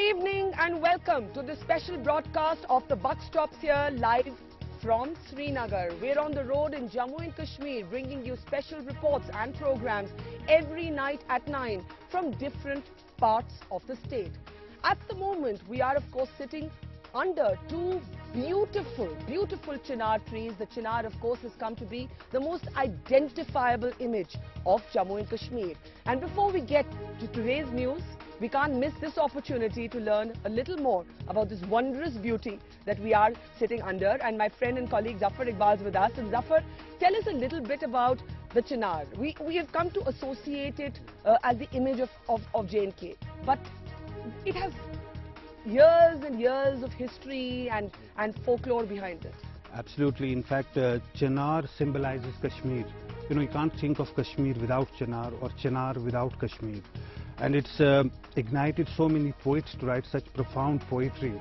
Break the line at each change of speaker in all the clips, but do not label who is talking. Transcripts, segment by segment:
evening and welcome to the special broadcast of the Buck Stops here live from Srinagar. We're on the road in Jammu and Kashmir bringing you special reports and programs every night at 9 from different parts of the state. At the moment, we are of course sitting under two beautiful chinar trees. The chinar of course has come to be the most identifiable image of Jammu and Kashmir. And before we get to today's news, we can't miss this opportunity to learn a little more about this wondrous beauty that we are sitting under. And my friend and colleague Zafar Iqbal is with us. And Zafar, tell us a little bit about the chinar. We have come to associate it as the image of J&K. But it has years and years of history and folklore behind it.
Absolutely. In fact, chinar symbolizes Kashmir. You know, you can't think of Kashmir without chinar or chinar without Kashmir. And it's ignited so many poets to write such profound poetry.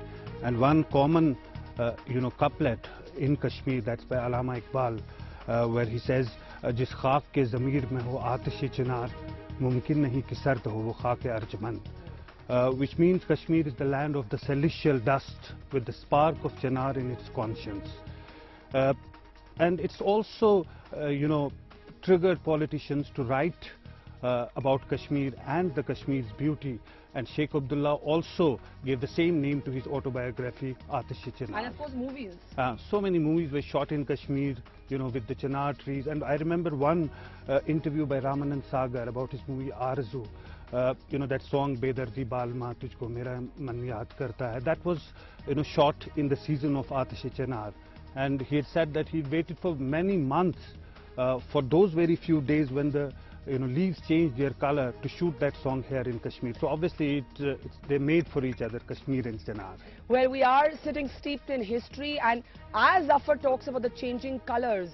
And one common, couplet in Kashmir, that's by Allama Iqbal, where he says, "Jis khak ke zamir mein ho aatish chinar, mumkin nahi ki sard ho wo khak arjman." Which means Kashmir is the land of the celestial dust with the spark of chinar in its conscience. And it's also, triggered politicians to write about Kashmir and the Kashmir's beauty. And Sheikh Abdullah also gave the same name to his autobiography, Aatish-e-Chinar.
And of course movies.
So many movies were shot in Kashmir, with the chinar trees. And I remember one interview by Ramanand Sagar about his movie Arzu. That song Bedardi Balma Tujhko Mera Man Yaad Karta Hai. That was shot in the season of Aatish-e-Chinar. And he had said that he waited for many months for those very few days when the leaves change their color to shoot that song here in Kashmir. So obviously they're made for each other, Kashmir and chinar.
Well, we are sitting steeped in history, and as Zafar talks about the changing colors,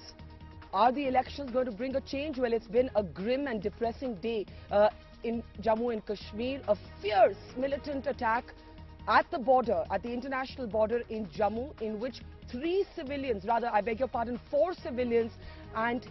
are the elections going to bring a change? Well, it's been a grim and depressing day in Jammu and Kashmir. A fierce militant attack at the border, at the international border in Jammu, in which 4 civilians and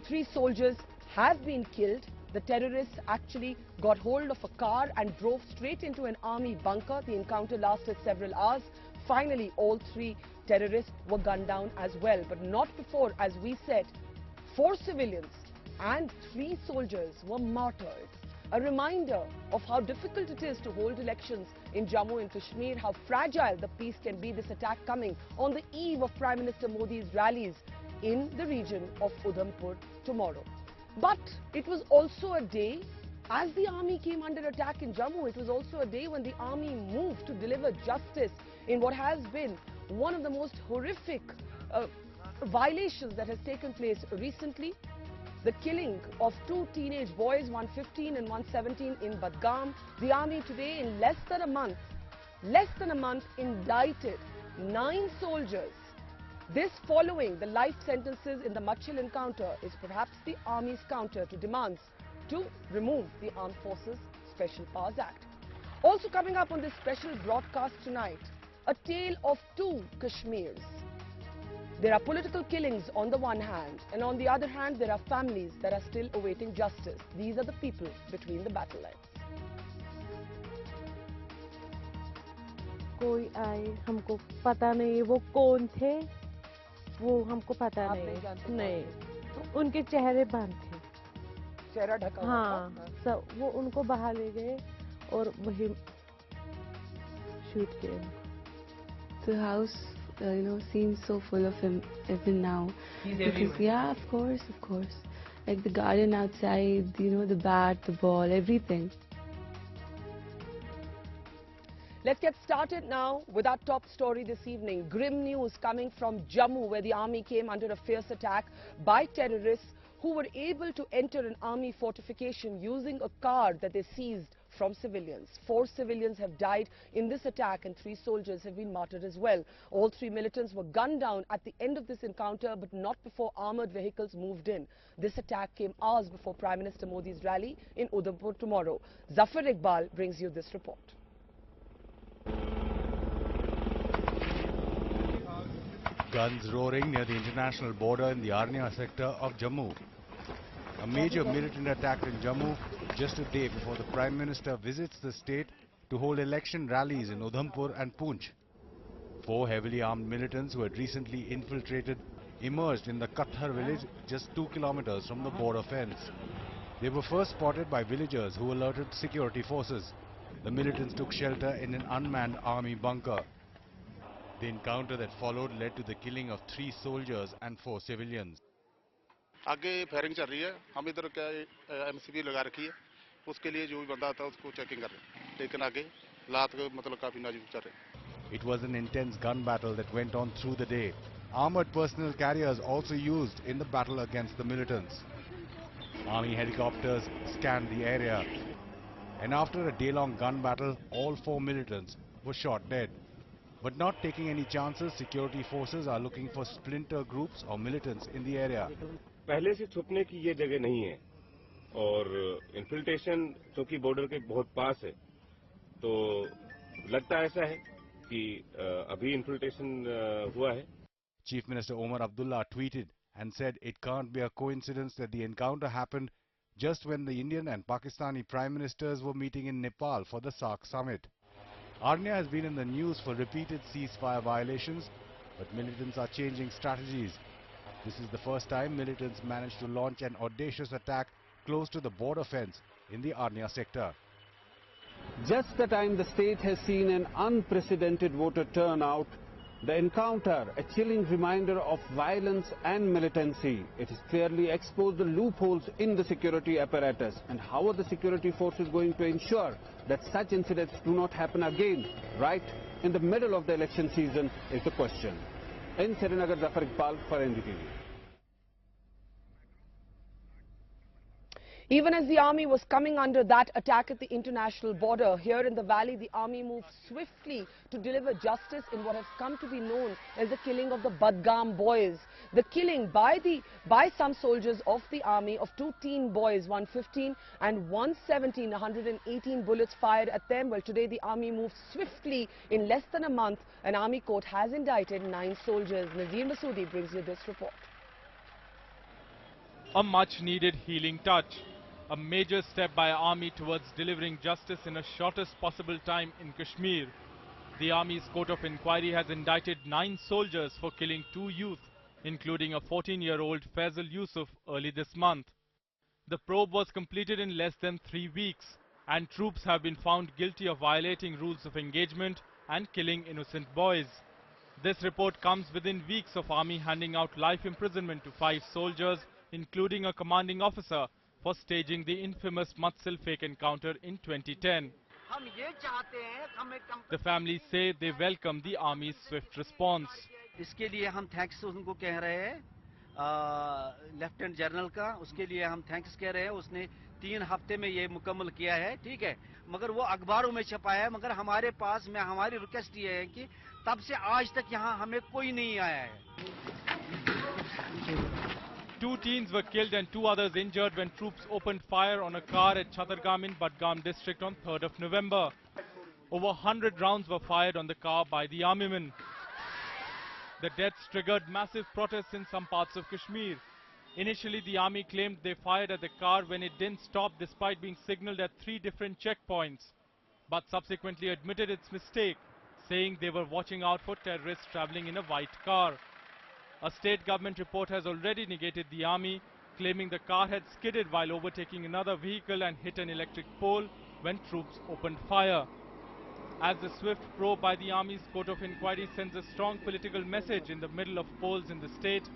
3 soldiers have been killed. The terrorists actually got hold of a car and drove straight into an army bunker. The encounter lasted several hours. Finally, all 3 terrorists were gunned down as well, but not before, as we said, 4 civilians and 3 soldiers were martyred. A reminder of how difficult it is to hold elections in Jammu and Kashmir, how fragile the peace can be. This attack coming on the eve of Prime Minister Modi's rallies in the region of Udhampur tomorrow. But it was also a day, as the army came under attack in Jammu, it was also a day when the army moved to deliver justice in what has been one of the most horrific violations that has taken place recently. The killing of 2 teenage boys, one 15 and one 17 in Badgam. The army today, in less than a month, indicted 9 soldiers. This following the life sentences in the Machil encounter is perhaps the army's counter to demands to remove the Armed Forces Special Powers Act. Also coming up on this special broadcast tonight, a tale of 2 Kashmirs. There are political killings on the one hand, and on the other hand there are families that are still awaiting justice. These are the people between the battle lines.
कोई आए हमको पता नहीं वो कौन थे, वो हमको पता नहीं, उनके चेहरे बंद थे,
चेहरा ढका हुआ
हाँ, सब वो उनको बाहर ले गए और वही शूट किए.
The house, seems so full of him even now. Because, yeah, of course. Like the garden outside, the bat, the ball, everything.
Let's get started now with our top story this evening. Grim news coming from Jammu, where the army came under a fierce attack by terrorists who were able to enter an army fortification using a car that they seized from civilians. 4 civilians have died in this attack and 3 soldiers have been martyred as well. All 3 militants were gunned down at the end of this encounter, but not before armoured vehicles moved in. This attack came hours before Prime Minister Modi's rally in Udhampur tomorrow. Zafar Iqbal brings you this report.
Guns roaring near the international border in the Arnia sector of Jammu. A major militant attack in Jammu just a day before the Prime Minister visits the state to hold election rallies in Udhampur and Poonch. 4 heavily armed militants who had recently infiltrated emerged in the Kathar village just 2 kilometers from the border fence. They were first spotted by villagers who alerted security forces. The militants took shelter in an unmanned army bunker. The encounter that followed led to the killing of 3 soldiers and 4 civilians.
आगे firing चल रही है, हम इधर क्या MCB लगा रखी है, उसके लिए जो भी बंदा आता है उसको चेकिंग कर रहे हैं, लेकिन आगे हालात मतलब काफी नाजुक चल रहे हैं.
It was an intense gun battle that went on through the day. Armored personnel carriers also used in the battle against the militants. Army helicopters scanned the area. And after a day-long gun battle, all 4 militants were shot dead. But not taking any chances, security forces are looking for splinter groups or militants in the area.
पहले से छुपने की ये जगह नहीं है और infiltration चूंकि बॉर्डर के बहुत पास है तो लगता ऐसा है कि अभी इन्फिल्ट्रेशन हुआ है.
Chief Minister Omar Abdullah tweeted and said it can't be a coincidence that the encounter happened just when the Indian and Pakistani Prime Ministers were meeting in Nepal for the SAARC summit. Arnia has been in the news for repeated ceasefire violations, but militants are changing strategies. This is the first time militants managed to launch an audacious attack close to the border fence in the Arnia sector.
Just the time the state has seen an unprecedented voter turnout, the encounter, a chilling reminder of violence and militancy. It has clearly exposed the loopholes in the security apparatus. And how are the security forces going to ensure that such incidents do not happen again, right in the middle of the election season, is the question. In Srinagar, Zafar Iqbal for NDTV.
Even as the army was coming under that attack at the international border, here in the valley, the army moved swiftly to deliver justice in what has come to be known as the killing of the Budgam boys. The killing by some soldiers of the army of 2 teen boys, 115 and 117, 118 bullets fired at them. Well, today the army moved swiftly. In less than a month, an army court has indicted 9 soldiers. Nazir Masoodi brings you this report.
A much-needed healing touch. A major step by army towards delivering justice in the shortest possible time in Kashmir. The army's court of inquiry has indicted 9 soldiers for killing 2 youth, including a 14-year-old Faisal Yusuf early this month. The probe was completed in less than 3 weeks, and troops have been found guilty of violating rules of engagement and killing innocent boys. This report comes within weeks of army handing out life imprisonment to 5 soldiers, including a commanding officer, for staging the infamous Matsil fake encounter in 2010. The families say they welcome the army's swift response.
इसके लिए हम thanks उनको कह रहे हैं lieutenant general का, उसके लिए हम थैंक्स कह रहे हैं. उसने 3 हफ्ते में ये मुकम्मल किया है, ठीक है, मगर वो अखबारों में छपा है, मगर हमारे पास में हमारी रिक्वेस्ट ये है कि तब से आज तक यहाँ हमें कोई नहीं आया है.
2 teens were killed and 2 others injured when troops opened fire on a car at Chatargam in Budgam district on 3rd of November. Over 100 rounds were fired on the car by the armymen. The deaths triggered massive protests in some parts of Kashmir. Initially, the army claimed they fired at the car when it didn't stop despite being signaled at 3 different checkpoints, but subsequently admitted its mistake, saying they were watching out for terrorists traveling in a white car. A state government report has already negated the army, claiming the car had skidded while overtaking another vehicle and hit an electric pole when troops opened fire. As the swift probe by the army's court of inquiry sends a strong political message in the middle of polls in the state,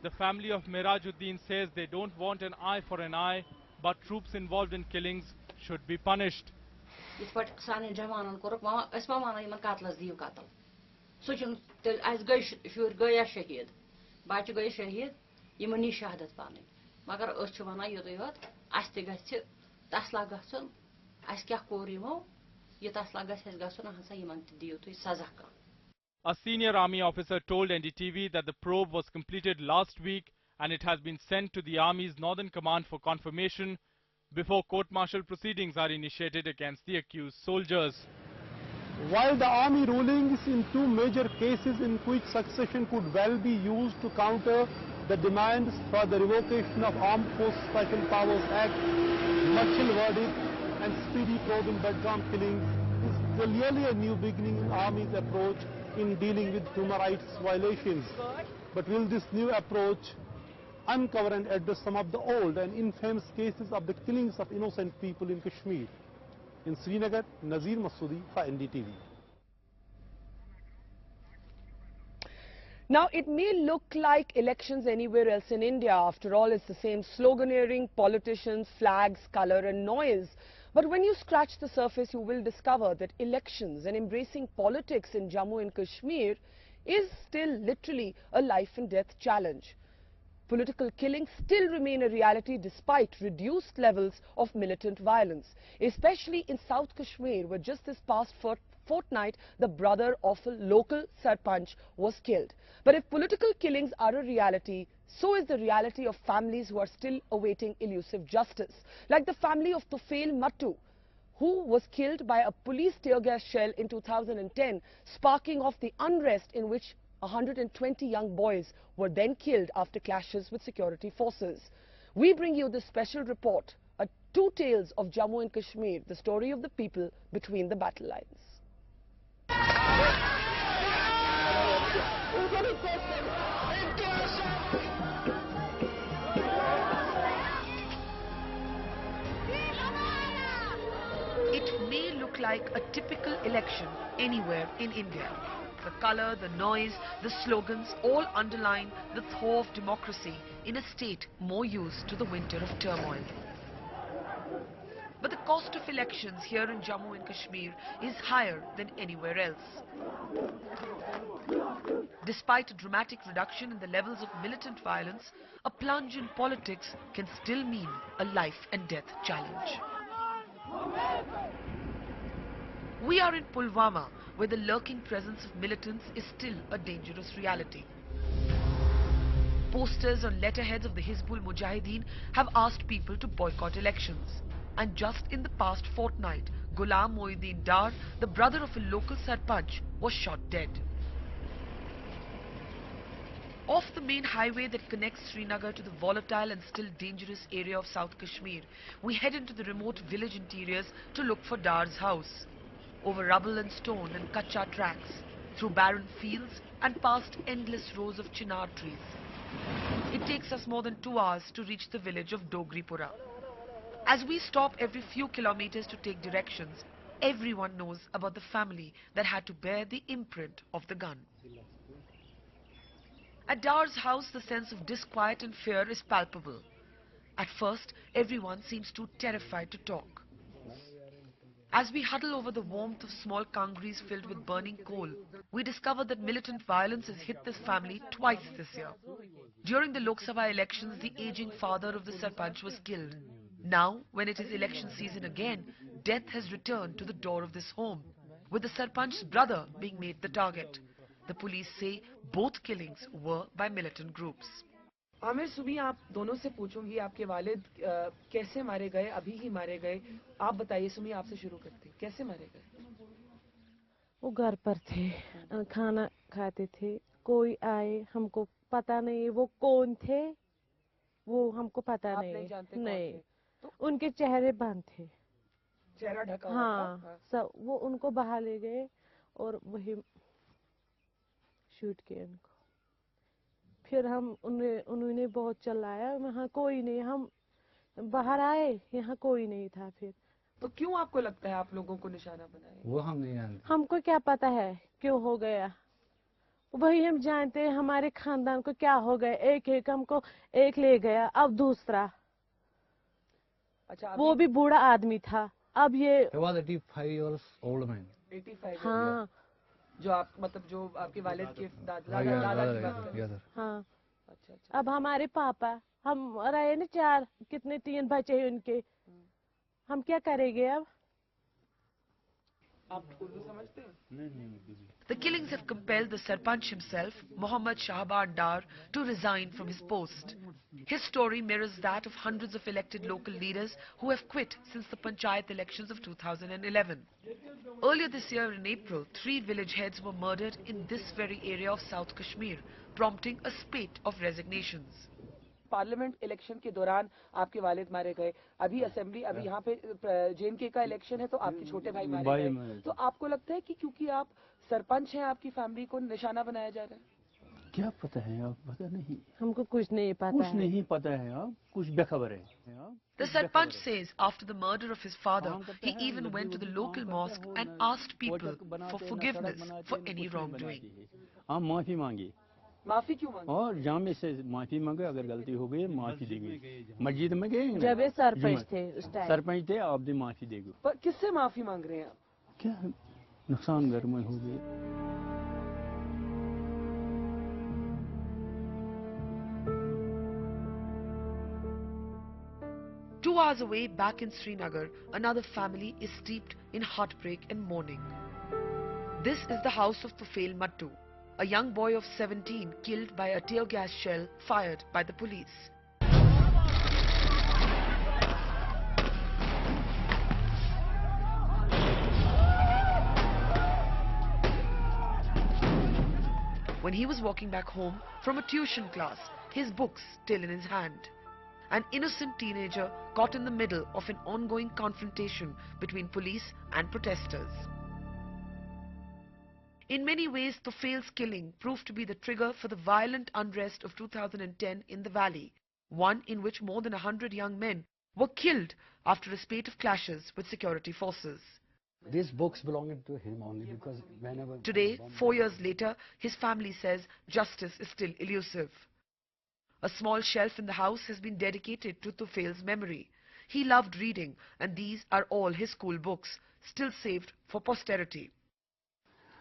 the family of Mirajuddin says they don't want an eye for an eye, but troops involved in killings should be punished.
شُر گٔیا شہیٖد بَچہِ گٔے شہیٖد یِمن نی شہادت پانے مگر أسۍ چھِ وَنان یُتُے یوت اَسہِ تہِ گژھِ تسلا گژھُن اَسہِ کیٛاہ کوٚر یِمو یہِ تسلا گژھِ اَسہِ گژھُن ہسا یِمن تہِ دِیِو تُہۍ سزا کانٛہہ.
A senior army officer told NDTV that the probe was completed last week and it has been sent to the army's northern command for confirmation before court-martial proceedings are initiated against the accused soldiers.
While the army rulings in 2 major cases in which succession could well be used to counter the demands for the revocation of Armed Forces Special Powers Act, Matsil verdict and speedy probe in Budgam killings is clearly a new beginning in Army's approach in dealing with human rights violations. But will this new approach uncover and address some of the old and infamous cases of the killings of innocent people in Kashmir? In Srinagar, Nazir Masoodi for NDTV.
Now, it may look like elections anywhere else in India. After all, it's the same sloganeering, politicians, flags, colour and noise. But when you scratch the surface, you will discover that elections and embracing politics in Jammu and Kashmir is still literally a life and death challenge. Political killings still remain a reality despite reduced levels of militant violence, especially in South Kashmir, where just this past fortnight, the brother of a local Sarpanch was killed. But if political killings are a reality, so is the reality of families who are still awaiting elusive justice, like the family of Tufail Mattu, who was killed by a police tear gas shell in 2010, sparking off the unrest in which 120 young boys were then killed after clashes with security forces. We bring you this special report, Two Tales of Jammu and Kashmir, the story of the people between the battle lines. It may look like a typical election anywhere in India. The colour, the noise, the slogans all underline the thaw of democracy in a state more used to the winter of turmoil. But the cost of elections here in Jammu and Kashmir is higher than anywhere else. Despite a dramatic reduction in the levels of militant violence, a plunge in politics can still mean a life and death challenge. We are in Pulwama, where the lurking presence of militants is still a dangerous reality. Posters on letterheads of the Hizbul Mujahideen have asked people to boycott elections. And just in the past fortnight, Ghulam Mohiuddin Dar, the brother of a local Sarpanch, was shot dead. Off the main highway that connects Srinagar to the volatile and still dangerous area of South Kashmir, we head into the remote village interiors to look for Dar's house. Over rubble and stone and kacha tracks, through barren fields and past endless rows of chinar trees. It takes us more than 2 hours to reach the village of Dogripura. As we stop every few kilometers to take directions, everyone knows about the family that had to bear the imprint of the gun. At Dar's house, the sense of disquiet and fear is palpable. At first, everyone seems too terrified to talk. As we huddle over the warmth of small kangris filled with burning coal, we discover that militant violence has hit this family twice this year. During the Lok Sabha elections, the aging father of the Sarpanch was killed. Now, when it is election season again, death has returned to the door of this home, with the Sarpanch's brother being made the target. The police say both killings were by militant groups. Aamir सुबह आप दोनों से पूछूंगी आपके वालिद कैसे मारे गए अभी ही मारे गए आप बताइए सुमी आपसे शुरू करते हैं कैसे मारे गए
वो घर पर थे खाना खाते थे कोई आए हमको पता नहीं वो कौन थे वो हमको पता नहीं तो उनके चेहरे बंद थे
चेहरा ढका
हाँ सब वो उनको बाहर ले गए और वही शूट किए उनको फिर हम उन्होंने बहुत चिल्लाया वहाँ कोई नहीं हम बाहर आए यहाँ कोई नहीं था फिर
तो क्यों आपको लगता है आप लोगों को निशाना बनाया
वो हम नहीं जानते
हमको क्या पता है क्यों हो गया वही हम जानते हैं हमारे खानदान को क्या हो गया एक हमको एक ले गया अब दूसरा
अच्छा
वो भी बूढ़ा आदमी था अब ये
85 years old man
85
हाँ
जो आप मतलब जो आपके वालिद के दादा की बात कर रहे हैं
हाँ
अच्छा
अब हमारे पापा हम रहे ना 4 कितने 3 बच्चे हैं उनके हम क्या करेंगे अब
आप उर्दू समझते हैं
नहीं
The killings have compelled the Sarpanch himself, Mohammad Shahbar Dar, to resign from his post. His story mirrors that of hundreds of elected local leaders who have quit since the Panchayat elections of 2011. Earlier this year in April, 3 village heads were murdered in this very area of South Kashmir, prompting a spate of resignations. Parliament election के दौरान आपके वालिद मारे गए, अभी assembly, अभी यहाँ पे JNK का इलेक्शन है तो आपके छोटे भाई मारे गए, तो आपको लगता है कि क्योंकि आप सरपंच हैं आपकी फैमिली को निशाना बनाया जा रहा है?
क्या पता है आप, पता नहीं,
हमको कुछ नहीं पता
कुछ नहीं पता है आप, कुछ बेखबर है।
The Sarpanch says after the murder of his father, he even went to the local mosque and asked people for forgiveness for any wrongdoing.
हम माफी मांगी,
माफी क्यों मांगी?
और जामे से माफी मांगे, अगर गलती हो गई माफी देगी। मस्जिद में गए,
जब ये सरपंच थे उस टाइम,
सरपंच थे, आप भी माफी देगी।
पर किससे माफी मांग रहे हैं आप?
क्या नुकसान घर में हो गए?
2 hours away, back in Srinagar, another family is steeped in heartbreak and mourning. This is the house of Tufail Mattu, a young boy of 17 killed by a tear gas shell fired by the police. When he was walking back home from a tuition class, his books still in his hand. An innocent teenager caught in the middle of an ongoing confrontation between police and protesters. In many ways, Tufail's killing proved to be the trigger for the violent unrest of 2010 in the valley, one in which more than 100 young men were killed after a spate of clashes with security forces.
These books belonged to him only because whenever...
Today, 4 years later, his family says justice is still elusive. A small shelf in the house has been dedicated to Tufail's memory. He loved reading, and these are all his school books, still saved for posterity.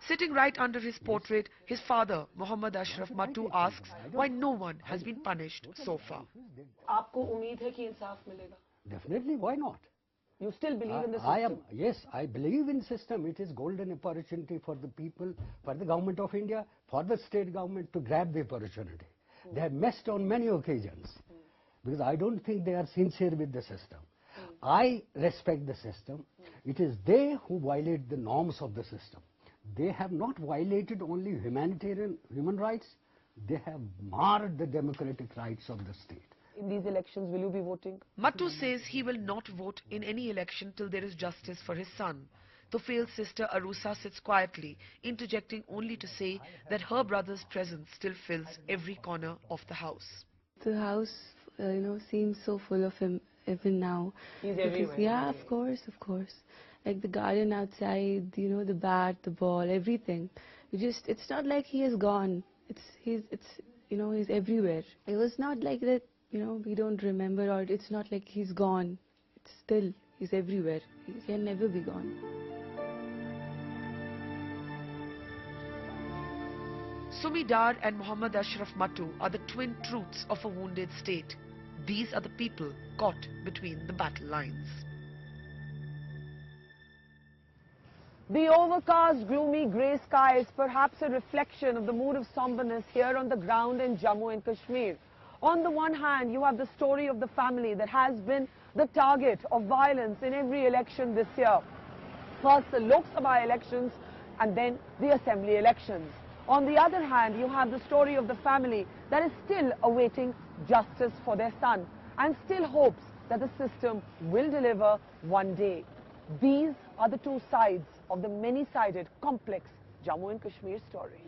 Sitting right under his portrait, his father, Muhammad Ashraf Mattu, asks why no one has been punished so far. आपको उम्मीद है कि इंसाफ मिलेगा?
Definitely, why not?
You still believe in the system?
Yes, I believe in system. It is golden opportunity for the people, for the government of India, for the state government to grab the opportunity. They have messed on many occasions because I don't think they are sincere with the system. I respect the system. It is they who violate the norms of the system. They have not violated only humanitarian human rights, they have marred the democratic rights of the state.
In these elections, will you be voting? Mattu says he will not vote in any election till there is justice for his son. Tufail's sister Arusa sits quietly, interjecting only to say that her brother's presence still fills every corner of the house.
The house, seems so full of him even now.
He's everywhere.
Yeah, of course. Like the garden outside, the bat, the ball, everything. It's not like he is gone. He's everywhere. It was not like that, we don't remember, or it's not like he's gone. It's still, he's everywhere. He can never be gone.
Sumi Dar and Muhammad Ashraf Mattu are the twin truths of a wounded state. These are the people caught between the battle lines. The overcast, gloomy grey sky is perhaps a reflection of the mood of somberness here on the ground in Jammu and Kashmir. On the one hand, you have the story of the family that has been the target of violence in every election this year. First the Lok Sabha elections and then the assembly elections. On the other hand, you have the story of the family that is still awaiting justice for their son and still hopes that the system will deliver one day. These are the two sides of the many-sided, complex Jammu and Kashmir story.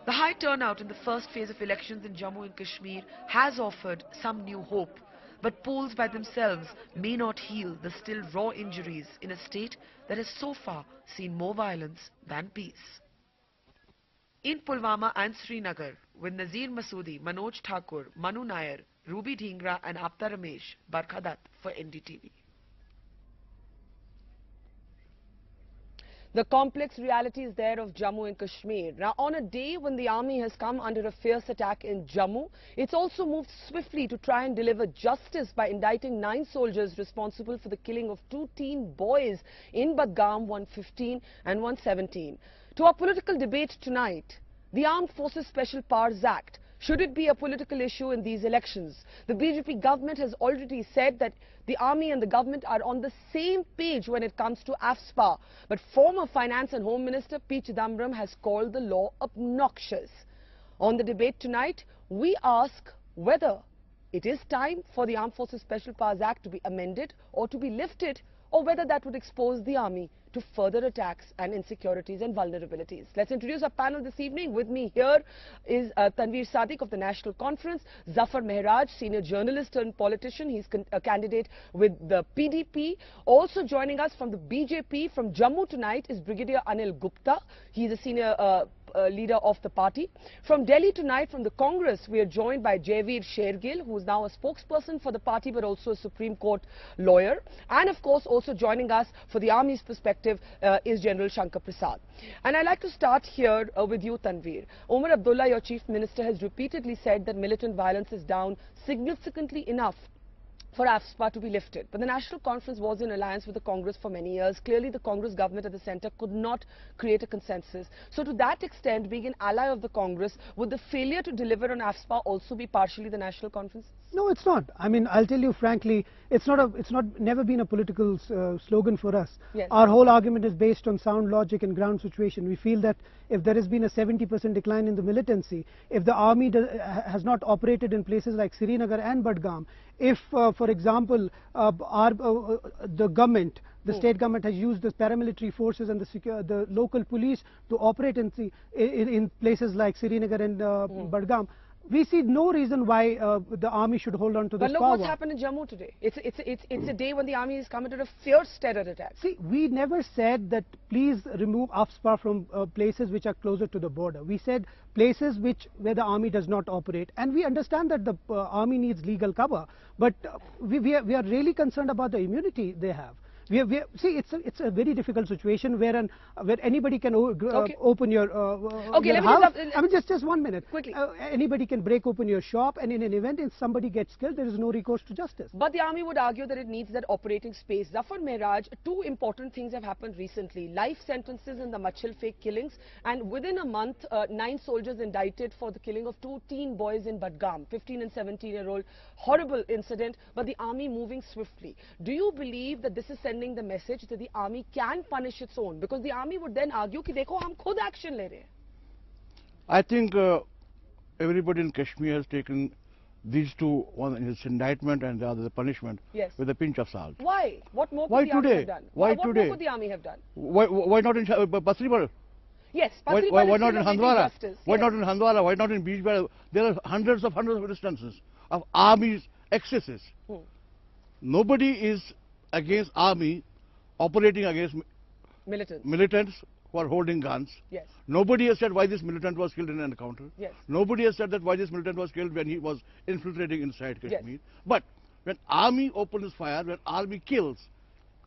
The high turnout in the first phase of elections in Jammu and Kashmir has offered some new hope. But polls by themselves may not heal the still raw injuries in a state that has so far seen more violence than peace. In Pulwama and Srinagar, with Nazir Masoodi, Manoj Thakur, Manu Nair, Ruby Dhingra and Apta Ramesh, Barkha Dutt for NDTV. The complex realities there of Jammu and Kashmir. Now, on a day when the army has come under a fierce attack in Jammu, it's also moved swiftly to try and deliver justice by indicting 9 soldiers responsible for the killing of 2 teen boys in Budgam, 115 and 117. To our political debate tonight, the Armed Forces Special Powers Act. Should it be a political issue in these elections? The BJP government has already said that the army and the government are on the same page when it comes to AFSPA. But former Finance and Home Minister P. Chidambaram has called the law obnoxious. On the debate tonight, we ask whether it is time for the Armed Forces Special Powers Act to be amended or to be lifted, or whether that would expose the army to further attacks and insecurities and vulnerabilities. Let's introduce our panel this evening. With me here is Tanveer Sadiq of the National Conference, Zafar Mehraj, senior journalist and politician. He's a candidate with the PDP. Also joining us from the BJP from Jammu tonight is Brigadier Anil Gupta. He's a senior leader of the party. From Delhi tonight, from the Congress, we are joined by Jaiveer Shergill, who is now a spokesperson for the party but also a Supreme Court lawyer. And of course, also joining us for the Army's perspective is General Shankar Prasad. And I'd like to start here with you, Tanveer. Omar Abdullah, your Chief Minister, has repeatedly said that militant violence is down significantly enough for AFSPA to be lifted. But the National Conference was in alliance with the Congress for many years. Clearly, the Congress government at the centre could not create a consensus. So to that extent, being an ally of the Congress, would the failure to deliver on AFSPA also be partially the National Conference?
No, it's not. I mean, I'll tell you frankly, it's never been a political slogan for us.
Yes.
Our whole argument is based on sound logic and ground situation. We feel that if there has been a 70% decline in the militancy, if the army has not operated in places like Srinagar and Budgam, if, for example, the government, the state government has used the paramilitary forces and the local police to operate in places like Srinagar and Budgam, we see no reason why the army should hold on to this
power. But look what's happened in Jammu today. It's a day when the army has committed a fierce terror attack.
See, we never said that please remove AFSPA from places which are closer to the border. We said places where the army does not operate. And we understand that the army needs legal cover. But we are really concerned about the immunity they have. See, it's a very difficult situation where anybody can open your, your house. I mean, just 1 minute.
Quickly.
Anybody can break open your shop, and in an event, if somebody gets killed, there is no recourse to justice.
But the army would argue that it needs that operating space. Zafar Mehraj, two important things have happened recently. Life sentences in the Machil fake killings, and within a month, 9 soldiers indicted for the killing of 2 teen boys in Budgam, 15 and 17-year-old. Horrible incident, but the army moving swiftly. Do you believe that this is sending the message that the army can punish its own? Because the army would then argue ki dekho hum khud action le rahe hain.
I think everybody in Kashmir has taken these two, one is indictment and the other the punishment, with a pinch of salt.
Why? What more could the army have done? What more could the army have done?
Why not in Pasribar?
Yes,
why not in Handwara? Why not in Handwara? Why not in Bijbara? There are hundreds of instances of army's excesses. Nobody is against army operating against militants who are holding guns.
Yes.
Nobody has said why this militant was killed in an encounter.
Yes.
Nobody has said that why this militant was killed when he was infiltrating inside Kashmir.
Yes.
But when army opens fire, when army kills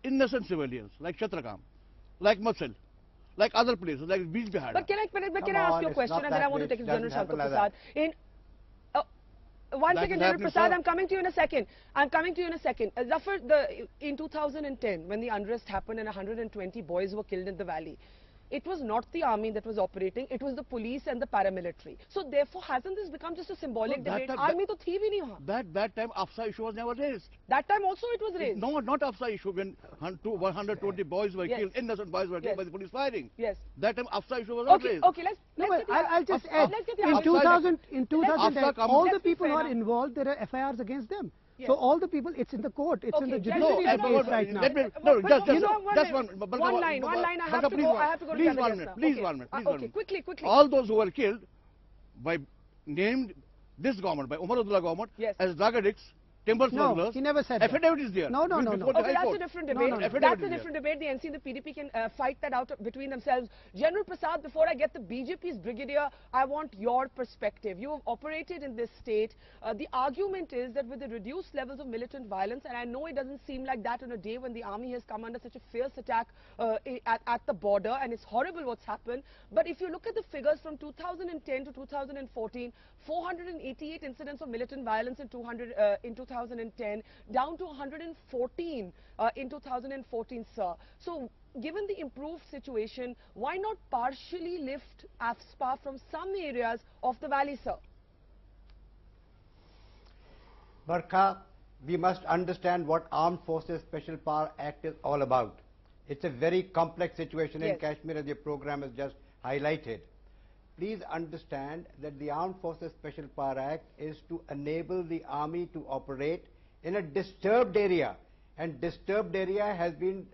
innocent civilians like Chatragam, like Machil, like other places, like Bijbehara.
But can I ask you a question, and then I want to take it to General Shankar Prasad. One second, General Prasad, I'm coming to you in a second. Zafar, in 2010, when the unrest happened and 120 boys were killed in the valley, it was not the army that was operating, it was the police and the paramilitary. So therefore, hasn't this become just a symbolic debate? Army to thi bhi nahi wahan.
That time AFSA issue was never raised.
That time also it was raised.
No, not AFSA issue, when 120 boys were killed, innocent boys were killed by the police firing.
Yes.
That time AFSA issue was not raised.
Okay,
I'll just add, in 2010, all the people who are involved, there are FIRs against them.
Yes.
So all the people, it's in the court, it's in the judiciary case right now.
Just
one line, I have to go to
Please, 1 minute.
Okay, quickly.
All those who were killed by named this government, by Umar Abdullah government, as drug addicts, timber smugglers.
No, he never said that.
Affidavit is there.
No.
Okay, that's a different debate. That's a different debate. The NC and the PDP can fight that out between themselves. General Prasad, before I get the BJP's brigadier, I want your perspective. You have operated in this state. The argument is that with the reduced levels of militant violence, and I know it doesn't seem like that on a day when the army has come under such a fierce attack at the border, and it's horrible what's happened. But if you look at the figures from 2010 to 2014, 488 incidents of militant violence in 2010, down to 114 in 2014, sir. So, given the improved situation, why not partially lift AFSPA from some areas of the valley, sir?
Barkha, we must understand what Armed Forces Special Power Act is all about. It's a very complex situation in Kashmir, as your program has just highlighted. please understand that the Armed Forces Special Power Act is to enable the army to operate in a disturbed area, and disturbed area has been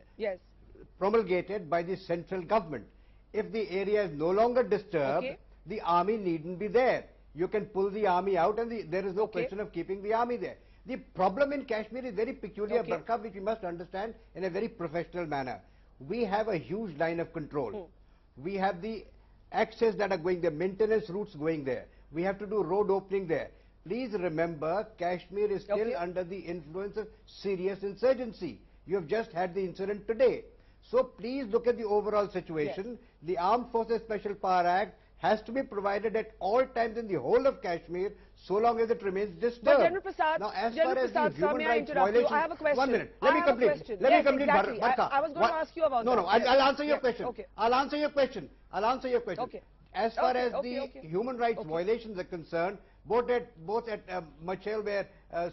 promulgated by the central government. If the area is no longer disturbed, the army needn't be there. You can pull the army out, and there is no question of keeping the army there. The problem in Kashmir is very peculiar, Barkha, which we must understand in a very professional manner. We have a huge line of control. We have the access that are going there, maintenance routes going there. We have to do road opening there. Please remember, Kashmir is still under the influence of serious insurgency. You have just had the incident today. So please look at the overall situation. The Armed Forces Special Power Act has to be provided at all times in the whole of Kashmir, so long as it remains disturbed.
But General Prasad,
now, as far as the human rights violations,
I have a question.
1 minute. Let me complete. Let me complete.
Exactly. I was going to ask you about that.
No, I'll answer your question. I'll answer your question. I'll answer your question. As far as the human rights violations are concerned, both at Machel, where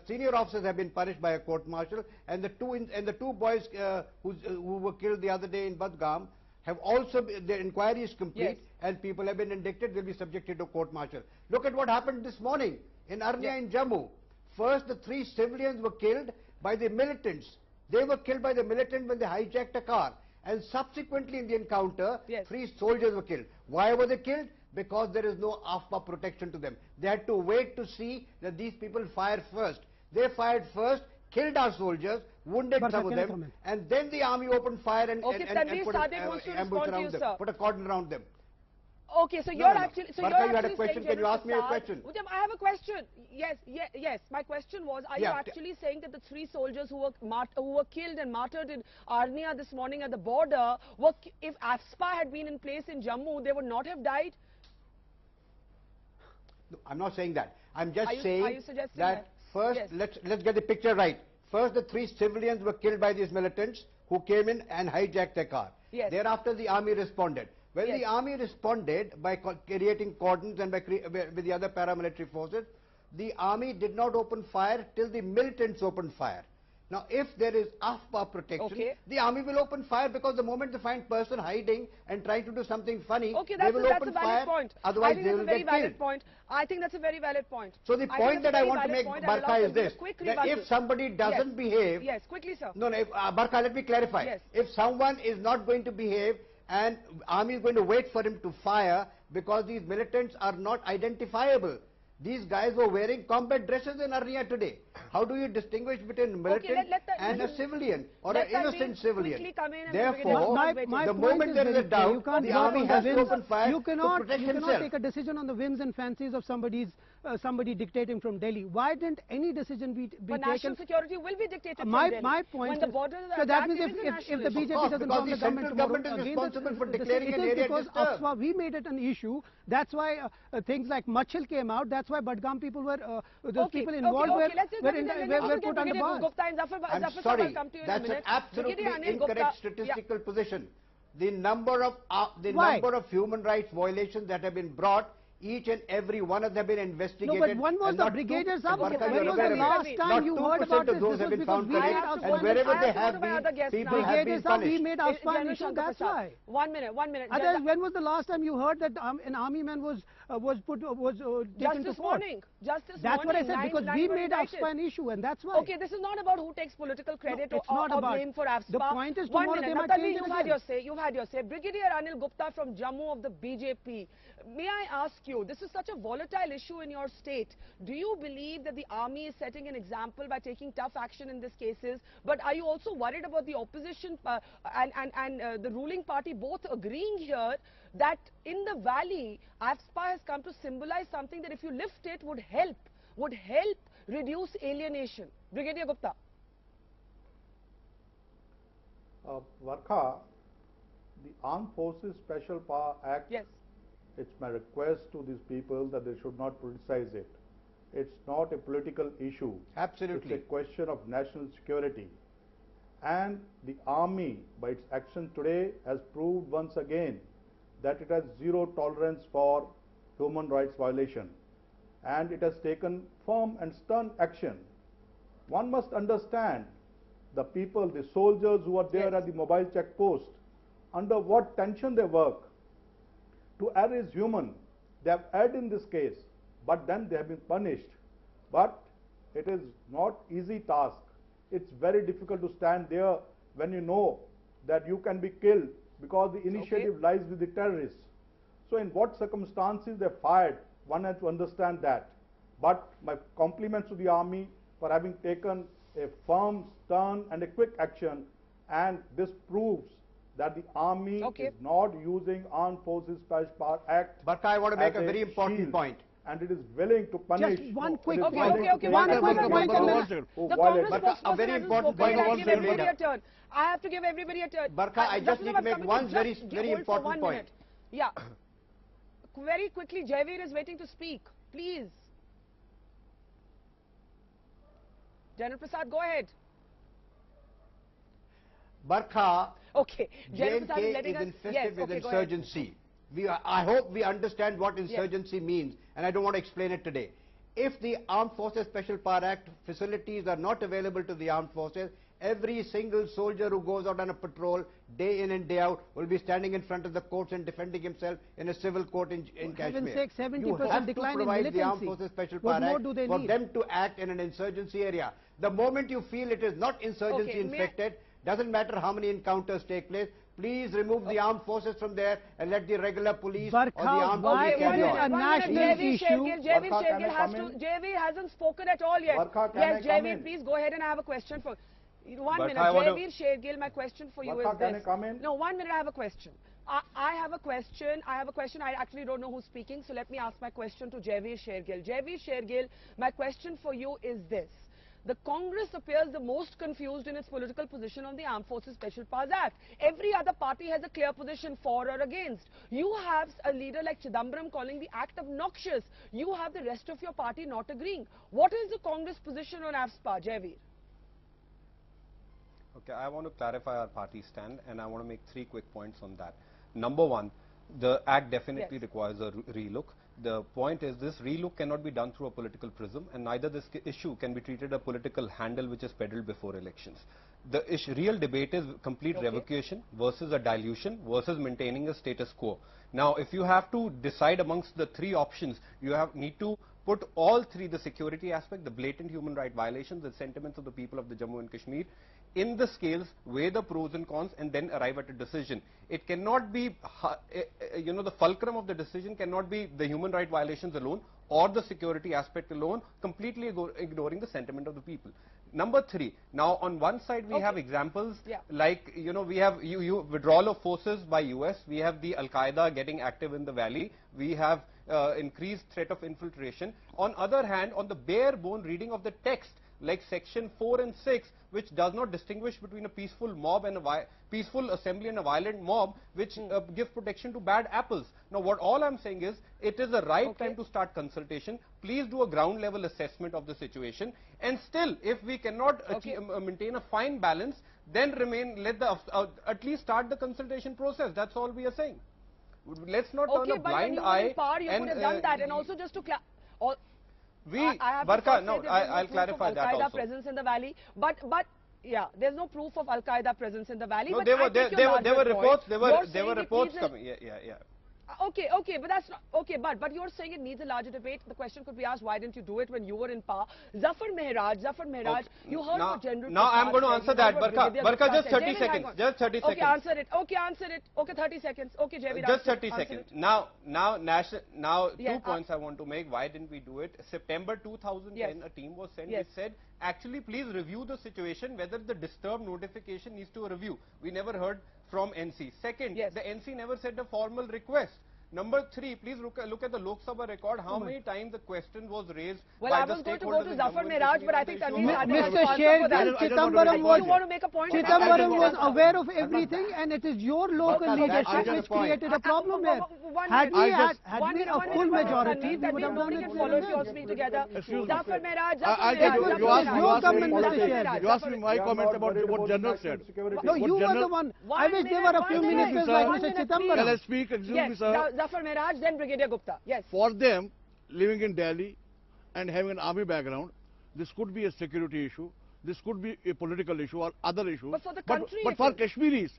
senior officers have been punished by a court-martial, and the two boys who were killed the other day in Budgam have also the inquiry is complete, and people have been indicted, will be subjected to court-martial. Look at what happened this morning in Arnia in Jammu. First, the 3 civilians were killed by the militants. They were killed by the militant when they hijacked a car, and subsequently in the encounter, 3 soldiers were killed. Why were they killed? Because there is no AFPA protection to them. They had to wait to see that these people fire first. They fired first, killed our soldiers, wounded some of them, and then the army opened fire and put an ambush around them, put a cordon around them.
Okay, so you're actually... So
Barkha, you had a question. Can you ask me a question?
I have a question. Yes. My question was, are you actually saying that the 3 soldiers who were killed and martyred in Arnia this morning at the border, if AFSPA had been in place in Jammu, they would not have died?
No, I'm not saying that. I'm just saying
are you suggesting
that first, let's get the picture right. First, the 3 civilians were killed by these militants who came in and hijacked their car. Thereafter, the army responded. When the army responded by creating cordons and with the other paramilitary forces, the army did not open fire till the militants opened fire. Now, if there is AFPA protection, the army will open fire, because the moment they find person hiding and trying to do something funny, they will open fire. Otherwise, they will get killed.
I think that's a very valid point.
So the point that I want to make, Barkha, is this: that if somebody doesn't behave,
quickly, sir.
No, Barkha, let me clarify. If someone is not going to behave, and army is going to wait for him to fire because these militants are not identifiable. These guys were wearing combat dresses in Arnia today. How do you distinguish between militant and a civilian or an innocent civilian? Therefore, the moment there is a doubt, the army has to open fire to protect himself.
You cannot take a decision on the whims and fancies of somebody dictating from Delhi. Why didn't any decision be taken?
National security will be dictated from
my
Delhi.
My point
when
is,
the borders are
so that means if the BJP doesn't form the
central government is responsible for declaring an area disturbed.
We made it an issue. That's why things like Machil came out. That's why Budgam people were, those people involved were put on the bar.
I'm sorry, that's an absolutely incorrect statistical position. The number of human rights violations that have been brought, each and every one of them have been investigated.
No, but one was the Brigaders up. When was the last time you heard about this?
Not 2% of those have been found guilty, and wherever they have been, people have been punished.
We made AFSPA an issue, that's why.
1 minute.
Otherwise, when was the last time you heard that an army man was taken to court?
Just this morning.
That's what I said, because we made AFSPA an issue, and that's why.
Okay, this is not about who takes political credit or blame for AFSPA.
The point is, tomorrow they might change it again.
You've had your say. Brigadier Anil Gupta from Jammu of the BJP. May I ask you, this is such a volatile issue in your state. Do you believe that the army is setting an example by taking tough action in these cases? But are you also worried about the opposition and the ruling party both agreeing here that in the valley, AFSPA has come to symbolize something that if you lift it would help reduce alienation? Brigadier Gupta.
Varkha, the Armed Forces Special Power Act, it's my request to these people that they should not politicize it. It's not a political issue.
Absolutely.
It's a question of national security. And the army, by its action today, has proved once again that it has zero tolerance for human rights violation. And it has taken firm and stern action. One must understand the people, the soldiers who are there at the mobile checkpost, under what tension they work. To err is human. They have erred in this case, but then they have been punished. But it is not easy task. It's very difficult to stand there when you know that you can be killed because the initiative lies with the terrorists. So in what circumstances they fired, one has to understand that. But my compliments to the army for having taken a firm, stern and a quick action, and this proves that the army is not using Armed Forces Special Power Act.
Barkha, I want to make a very important point.
And it is willing to punish.
Just one quick
a very important point.
I have to give everybody a turn.
Barkha, I just need to make one very important point.
Yeah. Very quickly, Jaivir is waiting to speak. Please. General Prasad, go ahead.
Barkha,
okay.
JNK is infested with insurgency. I hope we understand what insurgency means, and I don't want to explain it today. If the Armed Forces Special Power Act facilities are not available to the armed forces, every single soldier who goes out on a patrol day in and day out will be standing in front of the courts and defending himself in a civil court in Kashmir.
Sake, 70%
you have to
decline
provide
in
the Armed Forces Special Power Act for them to act in an insurgency area. The moment you feel it is not insurgency infected, doesn't matter how many encounters take place, please remove the armed forces from there and let the regular police or the armed police carry on.
Jaivir hasn't spoken at all yet. Yes, Jaivir, please go ahead and I have a question for 1 minute. Jaivir Shergill, my question for you is this. No, 1 minute, I have a question. I have a question. I actually don't know who's speaking, so let me ask my question to Jaivir Shergill. Jaivir Shergill, my question for you is this. The Congress appears the most confused in its political position on the Armed Forces Special Powers Act. Every other party has a clear position for or against. You have a leader like Chidambaram calling the act obnoxious. You have the rest of your party not agreeing. What is the Congress position on AFSPA, Jaivir?
Okay, I want to clarify our party stand, and I want to make 3 quick points on that. Number 1, the act definitely requires a relook. The point is this relook cannot be done through a political prism, and neither this issue can be treated a political handle which is peddled before elections. The real debate is complete revocation versus a dilution versus maintaining a status quo. Now, if you have to decide amongst the 3 options, you need to put all 3, the security aspect, the blatant human rights violations, the sentiments of the people of the Jammu and Kashmir, in the scales, weigh the pros and cons, and then arrive at a decision. It cannot be, the fulcrum of the decision cannot be the human rights violations alone or the security aspect alone, completely ignoring the sentiment of the people. Number 3, now on one side we have examples like, we have withdrawal of forces by US, we have the Al-Qaeda getting active in the valley, we have increased threat of infiltration. On other hand, on the bare bone reading of the text, like section 4 and 6, which does not distinguish between a peaceful mob and a peaceful assembly and a violent mob, which give protection to bad apples. Now, what all I'm saying is, it is the right time to start consultation. Please do a ground level assessment of the situation. And still, if we cannot maintain a fine balance, then let at least start the consultation process. That's all we are saying. Let's not turn a blind eye.
You could have done that. And also just to
I'll clarify that also.
Al-Qaeda presence in the valley, but yeah, there's no proof of Al-Qaeda presence in the valley.
No,
but
there were reports. There were reports coming. Yeah.
Okay, but that's not okay. But you're saying it needs a larger debate. The question could be asked: why didn't you do it when you were in power? Zafar Mehraj, you heard what General.
Now I'm going to answer that. Barkha, just 30 seconds. Just 30 seconds.
Okay, answer it. Okay, 30 seconds. Okay, Jaivir.
Just 30 seconds. Now, 2 points I want to make. Why didn't we do it? September 2010, a team was sent. It said, actually, please review the situation whether the disturbed notification needs to review. We never heard from NC. Second, the NC never said a formal request. Number 3, please look at the Lok Sabha record. How many times the question was raised by the stakeholders?
Well, I was going to go to Zafar Mehraj, but I think
Mr. Shergill, Chidambaram was aware of everything, and it is your local leadership which created a problem here. Had we a full majority, we would have done it.
Zafar Mehraj,
you asked me my comment about what General said.
No, you were the one. I wish there were a few ministers like Mr. Chidambaram.
Can I speak? Excuse me, sir.
Zafar Mehraj, then Brigadier Gupta. Yes.
For them, living in Delhi and having an army background, this could be a security issue, this could be a political issue or other issues.
But for the country,
but for Kashmiris,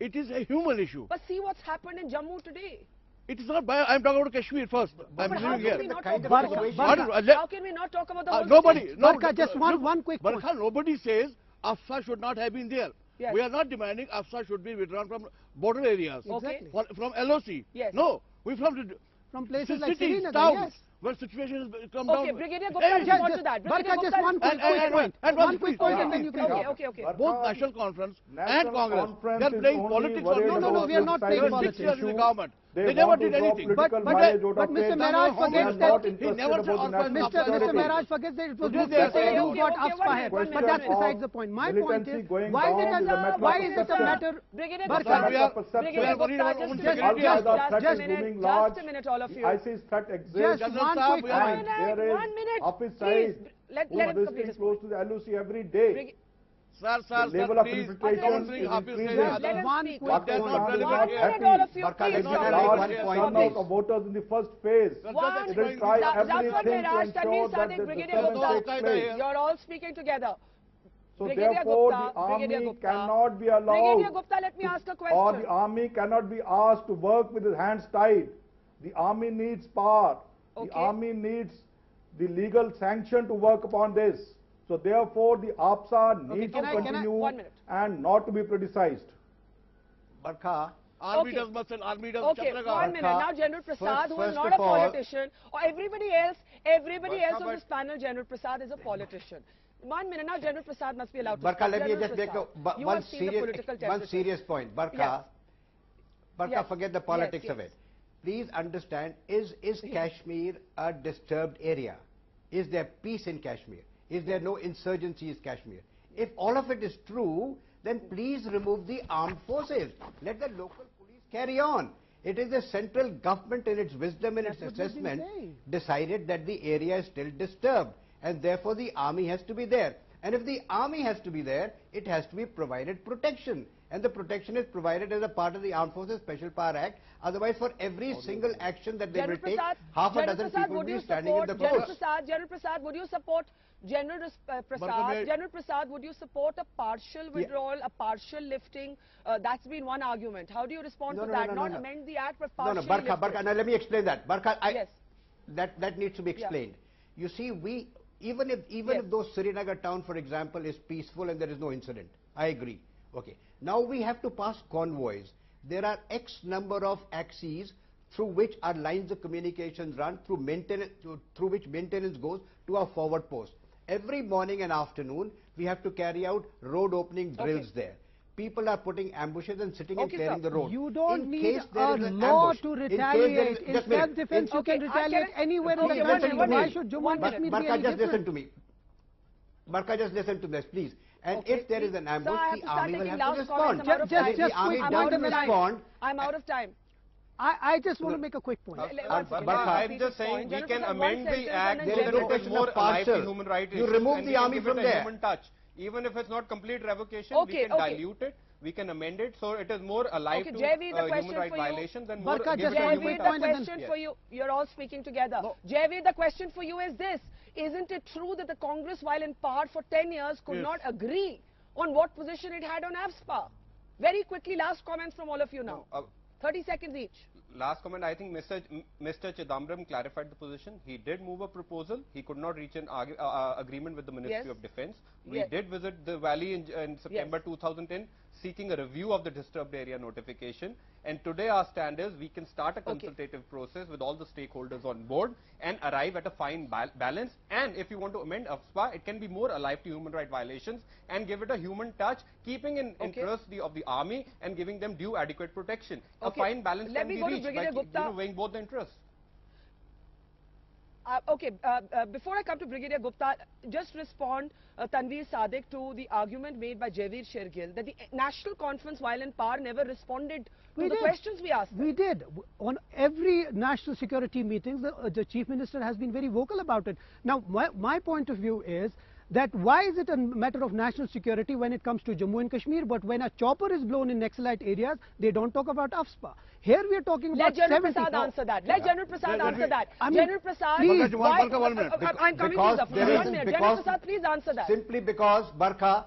it is a human issue.
But see what's happened in Jammu today.
It is not. I'm talking about Kashmir first. I'm
But how
living
can we
here.
not talk about the whole state? How can we not talk about the whole
Nobody.
state?
No,
Barkha, just one quick point.
Barkha, nobody says Afsa should not have been there.
Yes.
We are not demanding Afsa should be withdrawn from border areas.
Exactly.
From LOC.
Yes.
No, we from
places like
cities,
Srinagar,
towns,
yes.
where situations come
Okay,
down.
Brigadier Gupta, respond to that.
Barkha, just one quick point. One quick point and then you can go.
Okay.
Both National Conference and Congress,
Conference
they are
is
playing
only
politics
worried
on
No, we are not playing
They were 6
politics.
years in the government.
They
never
want to
did
draw
anything.
political
But
mileage out of
Mr.
it.
Miraj
They
forgets
are
that
not
he
interested
never
about the national
Mr.
security.
Miraj forgets that it was
Today
Mr.
they are
Singh who
saying-
got
Okay,
AFSPA here.
Question
But that's
of
besides the point. My point
militancy
is,
going
why is
down
it
is a matter
why
of
is it a
perception.
matter?
Brigadier
Barkha,
Gupta,
we are
Brigadier
worried about
Gupta,
own
just
security.
a minute, just a minute, all of you.
ISIS threat exists.
Just
General
one
Saab,
quick
we are-
point.
There is
One minute,
Hafiz
please.
Saeed,
Let
who is
him complete
visiting
his
close
point.
to the LOC every day.
Sir,
The level of
please,
infiltration
don't bring
is
Hafiz
increasing.
Saeed.
Let him
One
speak.
quick
They're not
point.
relevant
One
here.
minute, all of you,
Barkha,
please
let me
stop.
make
Large
one point,
turnout
please.
of voters in the first phase.
One,
They will try
Zafar
everything to
Miraj,
ensure
Tanveer
that
Sadiq,
the
Brigadier
disturbance
Gupta.
takes place.
You're all speaking together.
So
Brigadier
therefore,
Gupta,
the
Brigadier
army
Gupta.
cannot be
Brigadier
allowed,
Gupta, let me ask a
or
question.
the army cannot be asked to work with his hands tied. The army needs power.
Okay.
The army needs the legal sanction to work upon this. So therefore, the APSA needs to
can I-
continue
1 minute.
and not to be criticized.
Barkha,
Army
Okay.
does muscle, army does
Okay,
Chatragar.
1 minute. Now General Prasad, who is
first
not
of
a
all-
politician, or everybody else on
but-
this panel, General Prasad is a politician. 1 minute. Now General Prasad must be allowed to
Barkha,
speak.
let me
General
just make
Prasad, you
one
have seen the political
one
temperature.
serious point. Barkha,
Yes.
Barkha,
Yes.
forget the politics
Yes,
of
yes.
it. Please understand, is Kashmir a disturbed area? Is there peace in Kashmir? Is there no insurgency in Kashmir? If all of it is true, then please remove the armed forces. Let the local police carry on. It is the central government in its wisdom and its
That's what we've been
assessment
saying.
decided that the area is still disturbed and therefore the army has to be there. And if the army has to be there, it has to be provided protection. And the protection is provided as a part of the Armed Forces Special Power Act. Otherwise, for every single action that they will take, half a dozen people will be standing in the courts.
General Prasad, would you support General Prasad? General Prasad, would you support a partial withdrawal, a partial lifting? That's been one argument. How do you respond to that? Not amend the act, but partially lift it.
Barkha, now let me explain that. Barkha,
Yes.
that needs to be explained. You see, even if those Srinagar town, for example, is peaceful and there is no incident, I agree. Okay. Now we have to pass convoys. There are X number of axes through which our lines of communications run, through which maintenance goes to our forward post. Every morning and afternoon, we have to carry out road opening drills there. People are putting ambushes and sitting and clearing the road.
You don't
In
need
case there
a
is an
law
ambush,
to
in case there
retaliate.
is-
In
just a minute.
self-defense, you can retaliate anywhere in the
Just
country.
listen to
Why
me.
should Jammu and Kashmir be
Barkha,
any
just listen
different?
to me. Barkha, just listen to this, please. And
Okay,
if there is
please.
an ambush,
Sir, I have
the
to start
army will
taking
have to
last
respond.
comments. I'm out of time.
And if the army
I'm out
doesn't
of time.
respond,
I'm out of time.
I just want to make a quick point.
I'm just saying we can amend the act so
There is
that
no
it is
question
more
of
alive to
partial.
human rights
You
issues
remove
and
the
we can
army
give
from
it a
there.
human touch. Even if it's not complete revocation,
Okay,
we can
okay.
dilute it, we can amend it so it is more alive
Okay,
to
JV, the
human
question
rights
for you.
violations and more
Barkha,
give
just
it a
one
human
quick
JV,
touch.
point
the
and then-
question
Yes.
for you, you're all speaking together. JV, the question for you is this. Isn't it true that the Congress, while in power for 10 years, could
Yes.
not agree on what position it had on AFSPA? Very quickly, last comments from all of you now. 30 seconds each.
Last comment, I think Mr. Chidambaram clarified the position. He did move a proposal. He could not reach an agreement with the Ministry
Yes.
of Defense. We
Yes.
did visit the valley in September 2010, seeking a review of the disturbed area notification. And today our stand is we can start a consultative process with all the stakeholders on board and arrive at a fine balance. And if you want to amend AFSPA, it can be more alive to human rights violations and give it a human touch, keeping in interest of the army and giving them due adequate protection. A fine balance
Let
can
me
be
go to
reached by
Brigadier Gupta.
weighing both the interests.
Before I come to Brigadier Gupta, just respond, Tanveer Sadiq, to the argument made by Javeer Shergill that the National Conference, while in power, never responded to the questions we asked.
We did. On every national security meeting, the Chief Minister has been very vocal about it. Now, my point of view is that why is it a matter of national security when it comes to Jammu and Kashmir, but when a chopper is blown in Naxalite areas, they don't talk about AFSPA. Here we are talking
Let
about
General
70.
Prasad answer that. Let General Prasad answer that.
I mean,
General Prasad,
please,
why,
Barkha, 1 minute.
I'm coming to
Because
you,
there is-
1 minute.
because-
General Prasad, please answer that.
Simply because Barkha,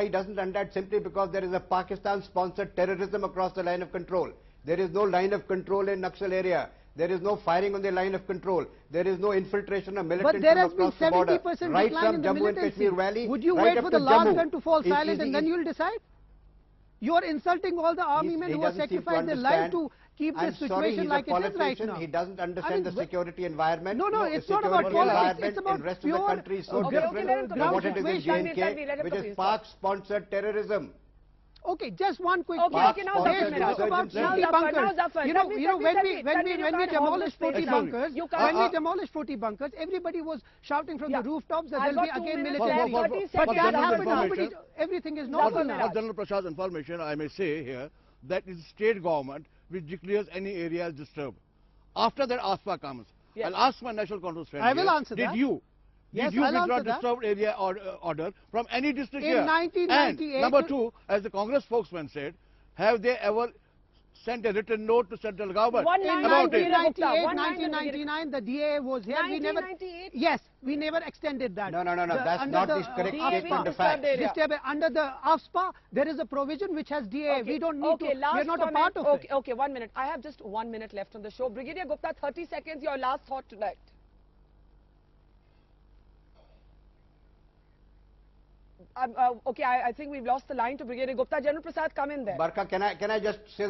he doesn't understand simply because there is a Pakistan-sponsored terrorism across the line of control. There is no line of control in Naxal area. There is no firing on the line of control. There is no infiltration of militants
But there has
from
been
across the border.
70%
Right
decline
from
in the
Jammu and
militancy.
Kashmir Valley,
Would you
right
wait
up
for
to
the last
Jammu.
gun to fall
Is-
silent
is-
and then
is-
you will decide? You are insulting all the army men
he
who have
doesn't seem to
sacrificed their life
understand.
to keep
I'm
this
sorry,
situation
he's
like
a
it is right
politician.
now.
He doesn't understand the security environment.
No,
the
it's not about
security
politics. It's
environment
about
in the rest of
pure
the country is so different than what it is in J&K, which is Pak-sponsored terrorism.
Okay, just one quick
Okay,
point.
now
They
Zafar,
spoke about
now
40
Zafar,
bunkers.
now Zafar.
You know, when
Tanvir,
we
you can't
demolished
hold
40
this
bunkers,
space.
when we demolished 40 bunkers, everybody was shouting from the rooftops that
I've
there will be
got 2
again
minutes
military.
left.
But that
general
happened.
information-
Everything is
For
normal now.
General Prasad's information, I may say here that it's state government which declares any area as disturbed. After that, ASPA comes.
Yes.
I'll ask my national conference friend
I will
here,
answer
did
that.
you
Yes,
Did you
I'll
withdraw
answer that.
disturbed area order from any district
In
here?
1998
And number two, as the Congress spokesman said, have they ever sent a written note to central government
In
about it?
1999, the DA was here. We never.
1998?
Yes, we never extended that.
No, that's
under
not the correct statement of facts.
Under the AFSPA, there is a provision which has DA. We don't need to.
last
We are not
comment.
a part of it.
Okay, 1 minute. I have just 1 minute left on the show. Brigadier Gupta, 30 seconds, your last thought tonight. Okay, I think we've lost the line to Brigadier Gupta. General Prasad, come in there.
Barkha, can I just say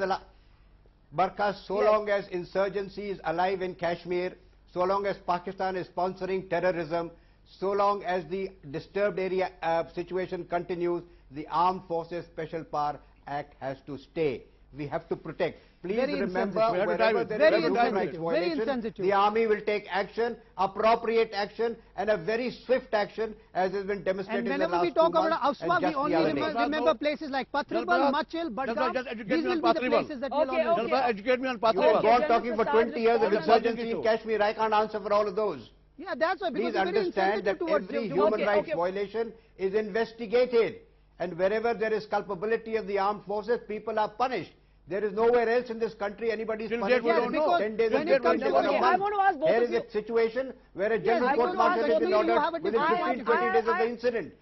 Barkha, so long as insurgency is alive in Kashmir, so long as Pakistan is sponsoring terrorism, so long as the disturbed area situation continues, the Armed Forces Special Power Act has to stay. We have to protect. Please
Very
remember,
insensitive.
wherever there
Very
is a human rights
insensitive.
violation,
Very insensitive.
the army will take action, appropriate action, and a very swift action, as has been demonstrated
And
in the
whenever
last
we talk
2
about
months
AFSPA,
and
we
just
only
the other day.
remember places like Patribal, Machil, Badgaon. These will be the places that we'll always
Educate me on
You
Patribal.
have gone talking for 20 years of insurgency in Kashmir. I can't answer for all of those.
Yeah, that's why. Because
Please
they're very
understand that
insensitive towards
every
you.
human rights violation is investigated, and wherever there is culpability of the armed forces, people are punished. There is nowhere else in this country anybody is
Till
punished
date we don't know.
10 days
when
and
it comes
10 days
to-
and a
okay,
month.
I want to ask both
Here
of
is
you.
a situation where a
Yes,
general
I
court
want to ask
martial has been
both of you. You have
ordered
a
within
different
15,
point.
20 days of the incident.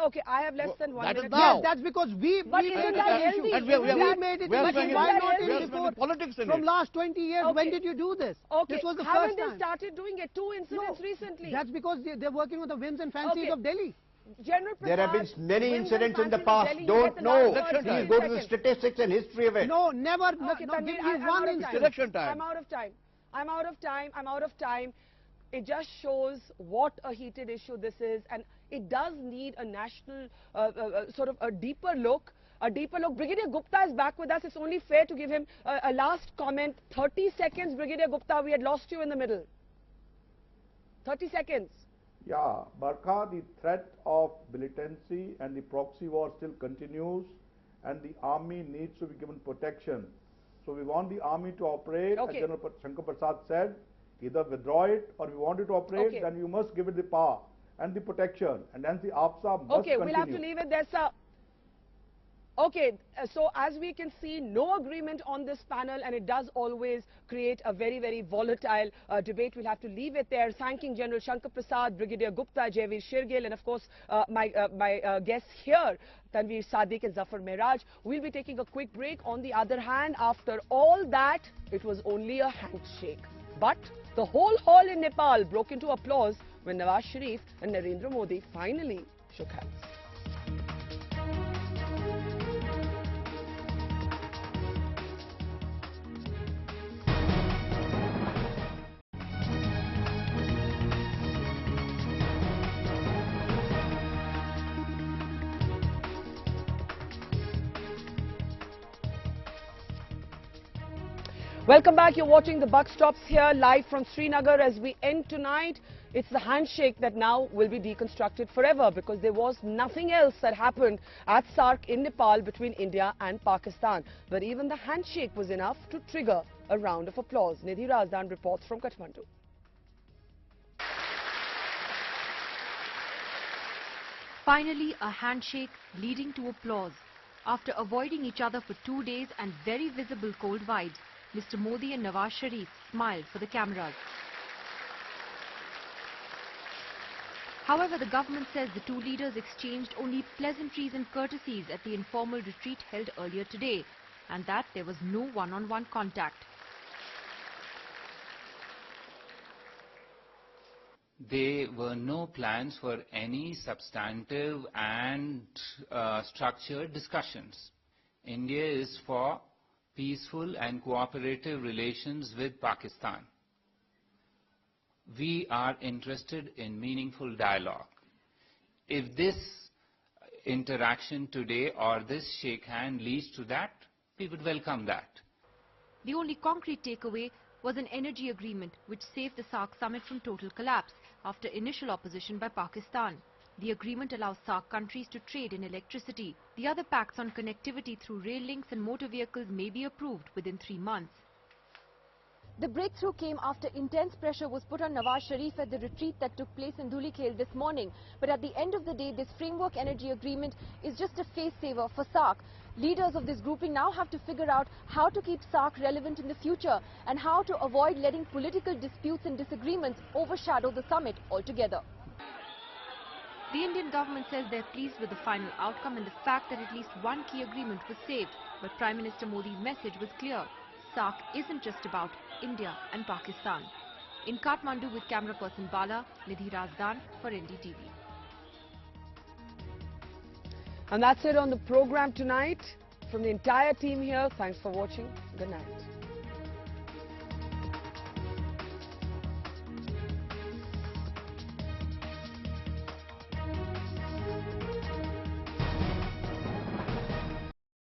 Okay, I have less than 1
that is
minute.
now.
Yes, that's because we
But
made
isn't
it
that
an issue.
healthy?
And we are-
We made it
we are
an issue.
spending-
Why
we
not
are
even
spending
before?
politics in
From
it.
last 20 years, when
Okay.
did you do this?
Okay,
This was the
haven't
first
they
time.
started doing it? 2 incidents recently.
That's because they're working on the whims and fancies
Okay.
of Delhi.
General
There have been
Prasad,
many
whims
incidents
and
in the
fancies of
past.
Delhi, you
Don't
get the
know.
last word,
Please
15
go to the
seconds.
statistics and history of it.
No, never.
Okay,
no,
Tanvir,
give
I'm
me one
out of
instance.
time.
Election time.
I'm out of time. I'm out of time. It just shows what a heated issue this is, and it does need a national, sort of a deeper look. Brigadier Gupta is back with us. It's only fair to give him a last comment. 30 seconds, Brigadier Gupta. We had lost you in the middle. 30 seconds.
Yeah, Barkha, the threat of militancy and the proxy war still continues, and the army needs to be given protection. So we want the army to operate, as
Okay.
General Shankar Prasad said, either withdraw it or if you want it to operate,
Okay.
then you must give it the power and the protection, and then the AFSA must
Okay,
continue.
we'll have to leave it there, sir. Okay, so as we can see, no agreement on this panel, and it does always create a very, very volatile debate. We'll have to leave it there. Thanking General Shankar Prasad, Brigadier Gupta, Jaiveer Shirgil, and of course my guests here, Tanvir Sadiq and Zafar Mehraj. We'll be taking a quick break. On the other hand, after all that, it was only a handshake. But the whole hall in Nepal broke into applause when Nawaz Sharif and Narendra Modi finally shook hands. Welcome back. You're watching the Buck Stops here live from Srinagar as we end tonight. It's the handshake that now will be deconstructed forever, because there was nothing else that happened at SAARC in Nepal between India and Pakistan. But even the handshake was enough to trigger a round of applause. Nidhi Razdan reports from Kathmandu.
Finally, a handshake leading to applause. After avoiding each other for 2 days and very visible cold vibes, Mr. Modi and Nawaz Sharif smiled for the cameras. However, the government says the two leaders exchanged only pleasantries and courtesies at the informal retreat held earlier today. and that there was no one-on-one contact.
There were no plans for any substantive and structured discussions. India is for peaceful and cooperative relations with Pakistan. We are interested in meaningful dialogue. If this interaction today or this shake hand leads to that, we would welcome that.
The only concrete takeaway was an energy agreement which saved the SAARC summit from total collapse after initial opposition by Pakistan. The agreement allows SAARC countries to trade in electricity. The other pacts on connectivity through rail links and motor vehicles may be approved within 3 months.
The breakthrough came after intense pressure was put on Nawaz Sharif at the retreat that took place in Dhulikhel this morning. But at the end of the day, this framework energy agreement is just a face saver for SAARC. Leaders of this grouping now have to figure out how to keep SAARC relevant in the future and how to avoid letting political disputes and disagreements overshadow the summit altogether.
The Indian government says they're pleased with the final outcome and the fact that at least one key agreement was saved. But Prime Minister Modi's message was clear. SAARC isn't just about India and Pakistan. In Kathmandu with camera person Bala, Nidhi Razdan for NDTV.
And that's it on the program tonight. From the entire team here, thanks for watching. Good night.